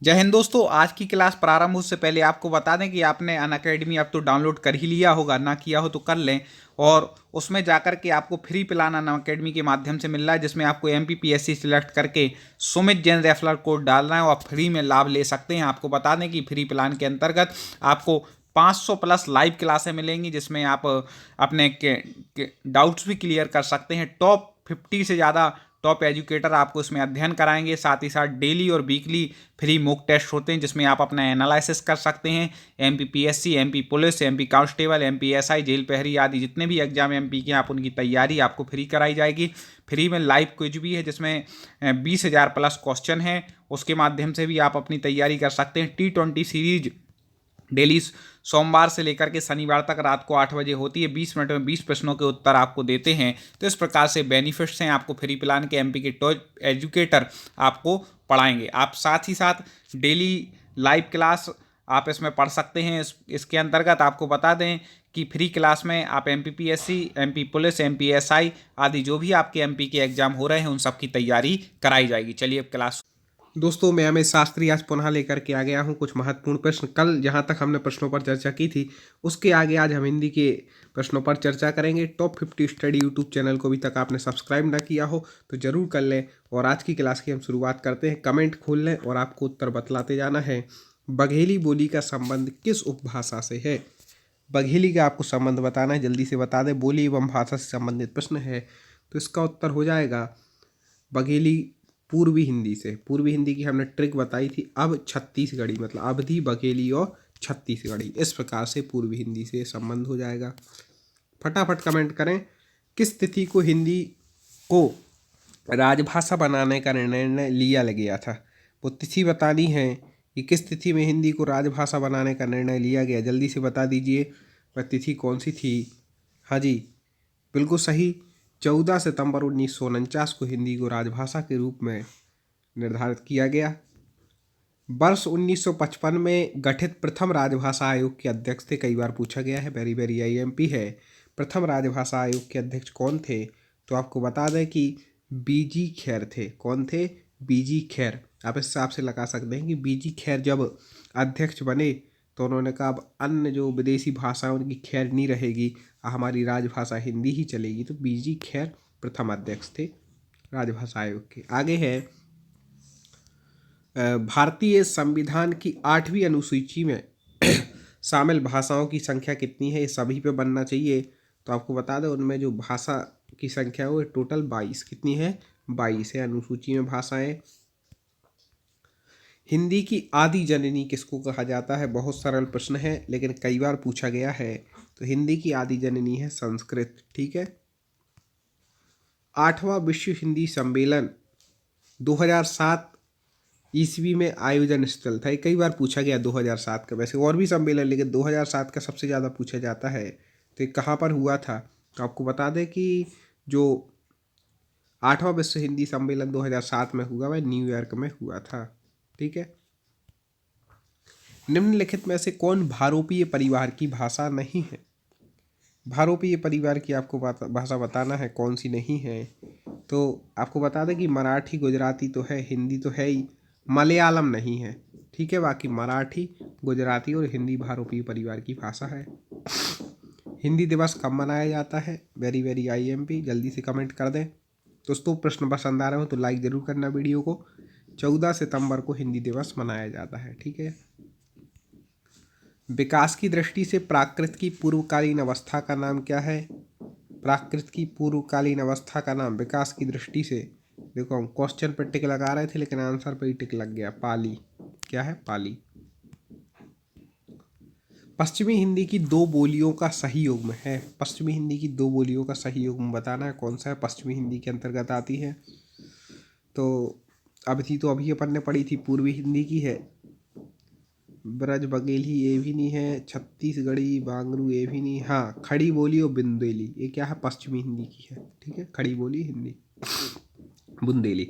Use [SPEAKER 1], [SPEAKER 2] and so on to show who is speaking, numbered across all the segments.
[SPEAKER 1] जय हिंद दोस्तों। आज की क्लास प्रारंभ उससे पहले आपको बता दें कि आपने अनअकैडमी अब तो डाउनलोड कर ही लिया होगा, ना किया हो तो कर लें। और उसमें जाकर के आपको फ्री प्लान अनअकैडमी के माध्यम से मिल रहा है, जिसमें आपको MPPSC सिलेक्ट करके सुमित जैन रेफरल कोड डालना है और फ्री में लाभ ले सकते हैं। आपको बता दें कि फ्री प्लान के अंतर्गत आपको 500 प्लस लाइव क्लासें मिलेंगी, जिसमें आप अपने डाउट्स भी क्लियर कर सकते हैं। टॉप 50 से ज़्यादा टॉप एजुकेटर आपको इसमें अध्ययन कराएंगे। साथ ही साथ डेली और वीकली फ्री मॉक टेस्ट होते हैं, जिसमें आप अपना एनालिसिस कर सकते हैं। MPPSC, MP police, MP constable, MPSI, jail प्रहरी आदि जितने भी एग्जाम MP के आप उनकी तैयारी आपको फ्री कराई जाएगी। फ्री में लाइव क्विज भी है, जिसमें 20,000 प्लस क्वेश्चन है। उसके माध्यम से भी आप अपनी तैयारी कर सकते हैं। T20 सीरीज डेली सोमवार से लेकर के शनिवार तक रात को 8 बजे होती है। 20 मिनट में 20 प्रश्नों के उत्तर आपको देते हैं। तो इस प्रकार से बेनिफिट्स हैं। आपको फ्री प्लान के MP के टॉप एजुकेटर आपको पढ़ाएंगे। आप साथ ही साथ डेली लाइव क्लास आप इसमें पढ़ सकते हैं। इसके अंतर्गत आपको बता दें कि फ्री क्लास में आप MPPSC, MP पुलिस, MPSI आदि जो भी आपके MP के एग्जाम हो रहे हैं उन सब की तैयारी कराई जाएगी। चलिए अब क्लास।
[SPEAKER 2] दोस्तों, मैं अमित शास्त्री आज पुनः लेकर के आ गया हूँ कुछ महत्वपूर्ण प्रश्न। कल जहाँ तक हमने प्रश्नों पर चर्चा की थी, उसके आगे आज हम हिंदी के प्रश्नों पर चर्चा करेंगे। टॉप 50 स्टडी यूट्यूब चैनल को अभी तक आपने सब्सक्राइब ना किया हो तो जरूर कर लें। और आज की क्लास की हम शुरुआत करते हैं। कमेंट खोल लें और आपको उत्तर बतलाते जाना है। बघेली बोली का संबंध किस उपभाषा से है? बघेली का आपको संबंध बताना है, जल्दी से बता दें। बोली एवं भाषा से संबंधित प्रश्न है, तो इसका उत्तर हो जाएगा बघेली पूर्वी हिंदी से। पूर्वी हिंदी की हमने ट्रिक बताई थी। अब छत्तीसगढ़ी मतलब अवधी, बघेली और छत्तीसगढ़ी, इस प्रकार से पूर्वी हिंदी से संबंध हो जाएगा। फटाफट कमेंट करें। किस तिथि को हिंदी को राजभाषा बनाने का निर्णय लिया गया था? वो तिथि बतानी है कि किस तिथि में हिंदी को राजभाषा बनाने का निर्णय लिया गया। जल्दी से बता दीजिए वह तिथि कौन सी थी। हाँ जी, बिल्कुल सही। 14 सितंबर 1949 को हिंदी को राजभाषा के रूप में निर्धारित किया गया। वर्ष 1955 में गठित प्रथम राजभाषा आयोग के अध्यक्ष थे। कई बार पूछा गया है, वेरी वेरी IMP है। प्रथम राजभाषा आयोग के अध्यक्ष कौन थे? तो आपको बता दें कि BG खैर थे। कौन थे? BG खैर। आप इस हिसाब से लगा सकते हैं कि BG खैर जब अध्यक्ष बने तो उन्होंने कहा अब अन्य जो विदेशी भाषा उनकी खैर नहीं रहेगी, हमारी राजभाषा हिंदी ही चलेगी। तो BG खैर प्रथम अध्यक्ष थे राजभाषा आयोग के। आगे है भारतीय संविधान की 8वीं अनुसूची में शामिल भाषाओं की संख्या कितनी है? ये सभी पे बनना चाहिए। तो आपको बता दें उनमें जो भाषा की संख्या है वो टोटल 22। कितनी है? 22 है अनुसूची में भाषाएं। हिंदी की आदि जननी किसको कहा जाता है? बहुत सरल प्रश्न है लेकिन कई बार पूछा गया है। तो हिंदी की आदि जननी है संस्कृत। ठीक है। 8वां विश्व हिंदी सम्मेलन 2007 ईस्वी में आयोजन स्थल था। ये कई बार पूछा गया 2007 का। वैसे और भी सम्मेलन, लेकिन 2007 का सबसे ज़्यादा पूछा जाता है। तो ये कहाँ पर हुआ था? तो आपको बता दें कि जो 8वां विश्व हिंदी सम्मेलन 2007 में हुआ वह न्यूयॉर्क में हुआ था। ठीक है। निम्नलिखित में से कौन भारोपीय परिवार की भाषा नहीं है? भारोपीय परिवार की आपको भाषा बताना है कौन सी नहीं है। तो आपको बता दें कि मराठी, गुजराती तो है, हिंदी तो है ही, मलयालम नहीं है। ठीक है। बाकी मराठी, गुजराती और हिंदी भारोपीय परिवार की भाषा है। हिंदी दिवस कब मनाया जाता है? वेरी वेरी IMP, जल्दी से कमेंट कर दें। दोस्तों, प्रश्न पसंद आ रहे हो तो लाइक ज़रूर करना वीडियो को। 14 सितंबर को हिंदी दिवस मनाया जाता है। ठीक है। विकास की दृष्टि से प्राकृत की पूर्वकालीन अवस्था का नाम क्या है? प्राकृत की पूर्वकालीन अवस्था का नाम विकास की दृष्टि से, देखो हम क्वेश्चन पर टिक लगा रहे थे लेकिन आंसर पर ही टिक लग गया। पाली। क्या है? पाली। पश्चिमी हिंदी की दो बोलियों का सही युग्म है। पश्चिमी हिंदी की दो बोलियों का सही युग्म बताना है कौन सा है, पश्चिमी हिंदी के अंतर्गत आती है। तो अभी अपन ने पढ़ी थी, पूर्वी हिंदी की है। ब्रज बघेली ये भी नहीं है, छत्तीसगढ़ी बांगरू ये भी नहीं। हाँ, खड़ी बोली और बुंदेली, ये क्या है? पश्चिमी हिंदी की है। ठीक है। खड़ी बोली हिंदी, बुंदेली।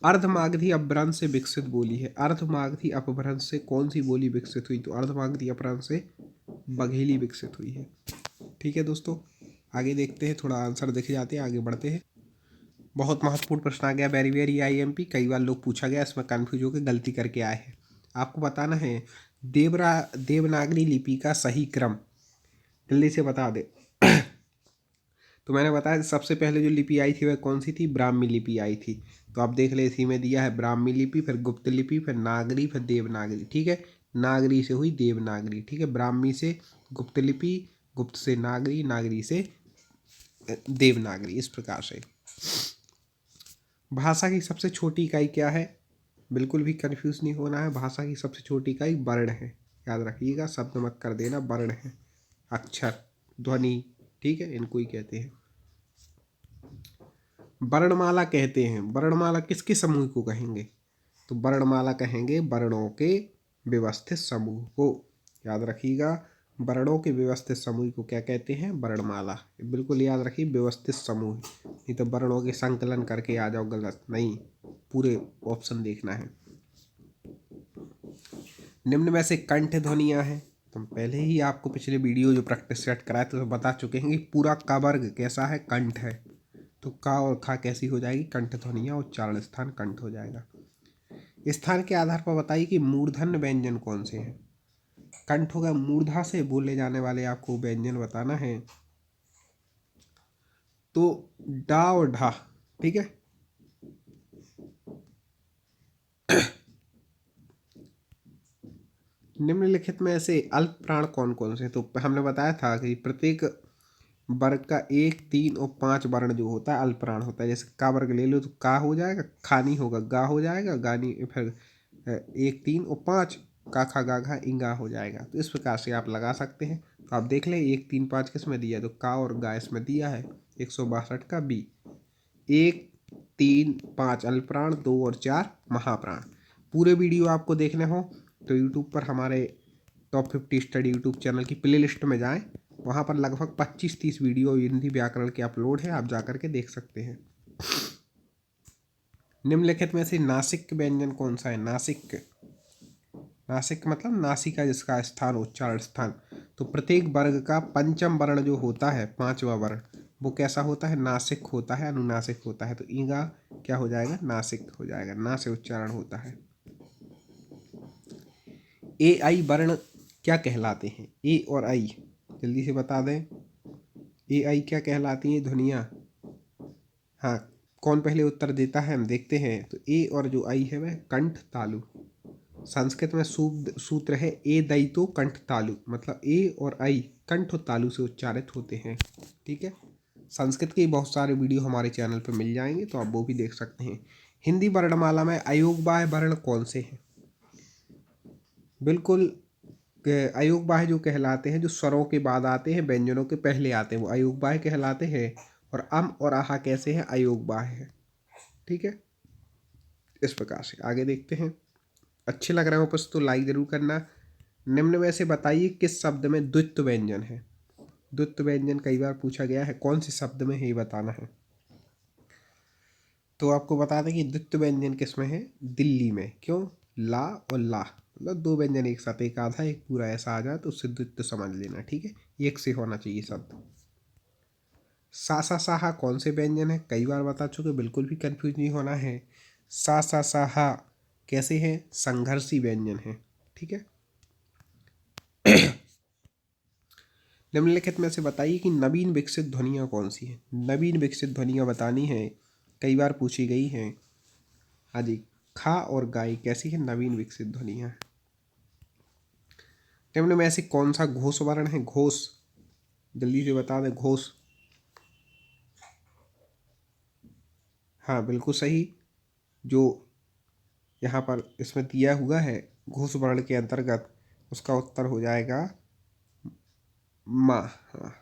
[SPEAKER 2] अर्धमागधी अपभ्रंश से विकसित बोली है। अर्धमागधी अपभ्रंश से कौन सी बोली विकसित हुई? तो अर्धमागधी अपभ्रंश से बघेली विकसित हुई है। ठीक है दोस्तों, आगे देखते हैं। थोड़ा आंसर देखे जाते हैं, आगे बढ़ते हैं। बहुत महत्वपूर्ण प्रश्न आ गया, वेरी वेरी IMP। कई बार लोग पूछा गया, इसमें कन्फ्यूज होकर गलती करके आए हैं। आपको बताना है देवनागरी लिपि का सही क्रम। जल्दी से बता दे। तो मैंने बताया सबसे पहले जो लिपि आई थी वह कौन सी थी? ब्राह्मी लिपि आई थी। तो आप देख ले, इसी में दिया है ब्राह्मी लिपि, फिर गुप्त लिपि, फिर नागरी, फिर देवनागरी। ठीक है, नागरी से हुई देवनागरी। ठीक है, ब्राह्मी से गुप्त लिपि, गुप्त से नागरी, नागरी से देवनागरी, इस प्रकार से। भाषा की सबसे छोटी इकाई क्या है? बिल्कुल भी कंफ्यूज नहीं होना है। भाषा की सबसे छोटी इकाई वर्ण है। याद रखिएगा, शब्द मत कर देना, वर्ण है, अक्षर, ध्वनि। ठीक है, इनको ही कहते हैं वर्णमाला कहते हैं। वर्णमाला किसके समूह को कहेंगे? तो वर्णमाला कहेंगे वर्णों के व्यवस्थित समूह को। याद रखिएगा, वर्णों के व्यवस्थित समूह को क्या कहते हैं? वर्णमाला। बिल्कुल याद रखिए, व्यवस्थित समूह, नहीं तो वर्णों के संकलन करके आ जाओ, गलत नहीं, पूरे ऑप्शन देखना है। निम्न में से कंठ ध्वनियाँ हैं। तो पहले ही आपको पिछले वीडियो जो प्रैक्टिस सेट कराए तो बता चुके हैं कि पूरा का वर्ग कैसा है? कंठ है। तो का और खा कैसी हो जाएगी? कंठ ध्वनियाँ, उच्चारण स्थान कंठ हो जाएगा। स्थान के आधार पर बताइए कि मूर्धन्य व्यंजन कौन से हैं? कंठ होगा मूर्धा से बोले जाने वाले आपको व्यंजन बताना है। तो डा और ढा। ठीक है, निम्नलिखित में से अल्प प्राण कौन कौन से? तो हमने बताया था कि प्रत्येक वर्ग का 1, 3 और 5 वर्ण जो होता है अल्प प्राण होता है। जैसे का वर्ग ले लो तो का हो जाएगा, खा नहीं होगा, गा हो जाएगा, गानी, फिर 1, 3 और 5 का खा गा घा इंगा हो जाएगा। तो इस प्रकार से आप लगा सकते हैं। तो आप देख लें 1, 3, 5 किस में दिया? तो का और गा इसमें दिया है। 162 का बी। 1, 3, 5 अल्प प्राण, 2 और 4 महाप्राण। पूरे वीडियो आपको देखने हो तो यूट्यूब पर हमारे टॉप 50 स्टडी यूट्यूब चैनल की प्ले लिस्ट में जाएँ। वहाँ पर लगभग 25-30 वीडियो हिंदी व्याकरण के अपलोड है, आप जा करके देख सकते हैं। निम्नलिखित में से नासिक व्यंजन कौन सा है? नासिक, नासिक मतलब नासिका जिसका स्थान, उच्चारण स्थान। तो प्रत्येक वर्ग का पंचम वर्ण जो होता है, 5वां वर्ण, वो कैसा होता है? नासिक होता है, अनुनासिक होता है। तो ईगा क्या हो जाएगा? नासिक हो जाएगा, ना से उच्चारण होता है। ए आई वर्ण क्या कहलाते हैं? ए और आई जल्दी से बता दें। ए आई क्या कहलाती हैं ध्वनियाँ? हाँ, कौन पहले उत्तर देता है हम देखते हैं। तो ए और जो आई है वह कंठ तालु। संस्कृत में सूत्र है ए दयितो कंठ तालु, मतलब ए और आई कंठ और तालु से उच्चारित होते हैं। ठीक है, संस्कृत के बहुत सारे वीडियो हमारे चैनल पर मिल जाएंगे, तो आप वो भी देख सकते हैं। हिंदी वर्णमाला में अयोगबाह्य वर्ण कौन से हैं? बिल्कुल, अयोगबाह्य जो कहलाते हैं, जो स्वरों के बाद आते हैं, व्यंजनों के पहले आते हैं, वो अयोगबाह्य कहलाते हैं। और अम और आहा कैसे हैं? अयोगबाह्य है। ठीक है, इस प्रकार से आगे देखते हैं। अच्छे लग रहे हो प्रश्न तो लाइक जरूर करना। निम्न में से बताइए किस शब्द में द्वित्व व्यंजन है? द्वित्व व्यंजन कई बार पूछा गया है, कौन से शब्द में है ये बताना है। तो आपको बता दें कि द्वित्व व्यंजन किस में है? दिल्ली में। क्यों? ला और ला, मतलब 2 व्यंजन एक साथ, एक आधा एक पूरा ऐसा आ जाए तो उससे द्वित्व समझ लेना। ठीक है, एक से होना चाहिए शब्द। सा सा साहा कौन से व्यंजन है? कई बार बता चुके, बिल्कुल भी कंफ्यूज नहीं होना है। सा सा साहा कैसे है? संघर्षी व्यंजन है। ठीक है, निम्नलिखित में से बताइए कि नवीन विकसित ध्वनियाँ कौन सी हैं? नवीन विकसित ध्वनियाँ बतानी है, कई बार पूछी गई हैं। हाँ जी, खा और गाय कैसी है? नवीन विकसित ध्वनियाँ। निम्न में ऐसे कौन सा घोष वर्ण है? घोष, जल्दी से बता दें। घोष, हाँ बिल्कुल सही। जो यहाँ पर इसमें दिया हुआ है घोष वर्ण के अंतर्गत, उसका उत्तर हो जाएगा माँ। हाँ,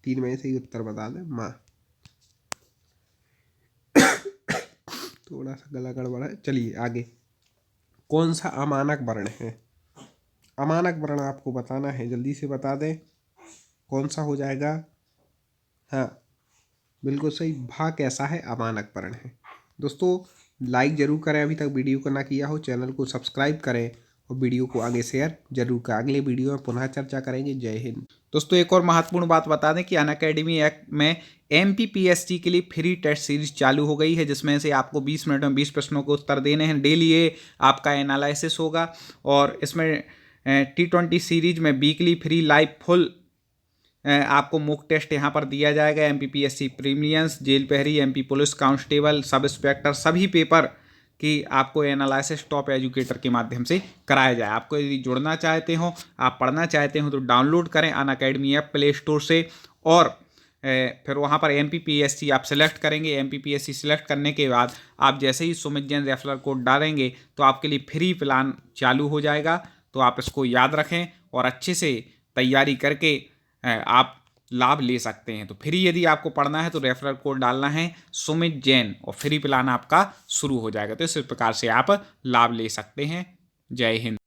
[SPEAKER 2] 3 में से ही उत्तर बता दें, माँ। थोड़ा सा गला गड़बड़ है, चलिए आगे। कौन सा अमानक वर्ण है? अमानक वर्ण आपको बताना है, जल्दी से बता दें कौन सा हो जाएगा। हाँ बिल्कुल सही, भा कैसा है? अमानक वर्ण है। दोस्तों लाइक ज़रूर करें, अभी तक वीडियो को ना किया हो चैनल को सब्सक्राइब करें और वीडियो को आगे शेयर जरूर करें। अगले वीडियो में पुनः चर्चा करेंगे। जय हिंद।
[SPEAKER 1] दोस्तों एक और महत्वपूर्ण बात बता दें कि अनअकैडमी ऐप में MPPSC के लिए फ्री टेस्ट सीरीज चालू हो गई है, जिसमें से आपको 20 मिनट में 20 प्रश्नों के उत्तर देने हैं। डेली ये आपका एनालिसिस होगा और इसमें T20 सीरीज में वीकली फ्री लाइव फुल आपको मॉक टेस्ट यहाँ पर दिया जाएगा। MPPSC प्रीलिम्स, जेल प्रहरी, MP police constable, sub inspector सभी पेपर कि आपको एनालिसिस टॉप एजुकेटर के माध्यम से कराया जाए। आपको यदि जुड़ना चाहते हो, आप पढ़ना चाहते हो तो डाउनलोड करें अनअकैडमी ऐप प्ले स्टोर से और फिर वहाँ पर MPPSC आप सेलेक्ट करेंगे। MPPSC सेलेक्ट करने के बाद आप जैसे ही सुमित जैन रेफरल कोड डालेंगे तो आपके लिए फ्री प्लान चालू हो जाएगा। तो आप इसको याद रखें और अच्छे से तैयारी करके आप लाभ ले सकते हैं। तो फ्री यदि आपको पढ़ना है तो रेफरल कोड डालना है सुमित जैन और फ्री प्लान आपका शुरू हो जाएगा। तो इस प्रकार से आप लाभ ले सकते हैं। जय हिंद।